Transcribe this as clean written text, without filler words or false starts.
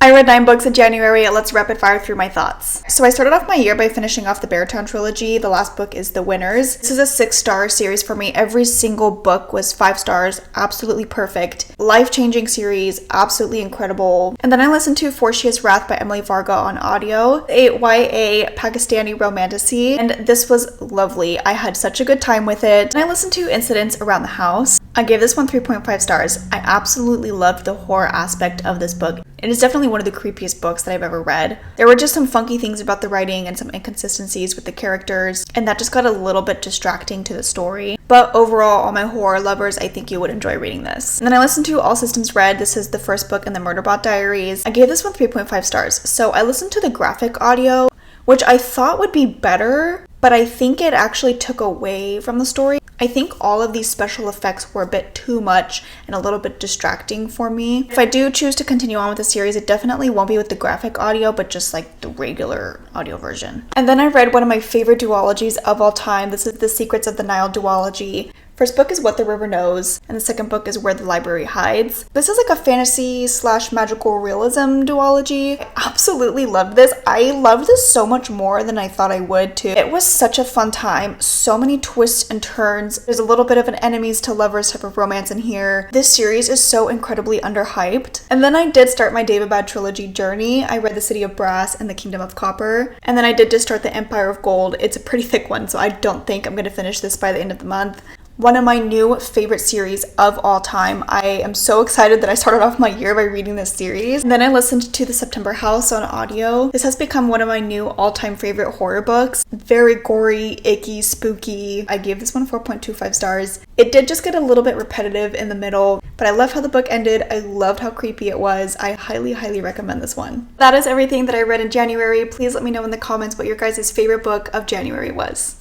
I read 9 books in January. Let's rapid fire through my thoughts. So I started off my year by finishing off the Beartown trilogy. The last book is The Winners. This is a 6-star series for me. Every single book was 5 stars. Absolutely perfect. Life-changing series. Absolutely incredible. And then I listened to Portia's Wrath by Emily Varga on audio. A YA Pakistani romantasy. And this was lovely. I had such a good time with it. And I listened to Incidents Around the House. I gave this one 3.5 stars. I absolutely loved the horror aspect of this book. It is definitely one of the creepiest books that I've ever read. There were just some funky things about the writing and some inconsistencies with the characters, and that just got a little bit distracting to the story. But overall, all my horror lovers, I think you would enjoy reading this. And then I listened to All Systems Red. This is the first book in the Murderbot Diaries. I gave this one 3.5 stars. So I listened to the graphic audio, which I thought would be better, but I think it actually took away from the story. I think all of these special effects were a bit too much and a little bit distracting for me. If I do choose to continue on with the series, it definitely won't be with the graphic audio, but just like the regular audio version. And then I read one of my favorite duologies of all time. This is The Secrets of the Nile duology. First book is What the River Knows, and the second book is Where the Library Hides. This is like a fantasy / magical realism duology. I absolutely loved this. I loved this so much more than I thought I would too. It was such a fun time. So many twists and turns. There's a little bit of an enemies to lovers type of romance in here. This series is so incredibly underhyped. And then I did start my David Bad trilogy journey. I read The City of Brass and The Kingdom of Copper. And then I did just start The Empire of Gold. It's a pretty thick one, so I don't think I'm going to finish this by the end of the month. One of my new favorite series of all time. I am so excited that I started off my year by reading this series. And then I listened to The September House on audio. This has become one of my new all-time favorite horror books. Very gory, icky, spooky. I gave this one 4.25 stars. It did just get a little bit repetitive in the middle, but I love how the book ended. I loved how creepy it was. I highly, highly recommend this one. That is everything that I read in January. Please let me know in the comments what your guys' favorite book of January was.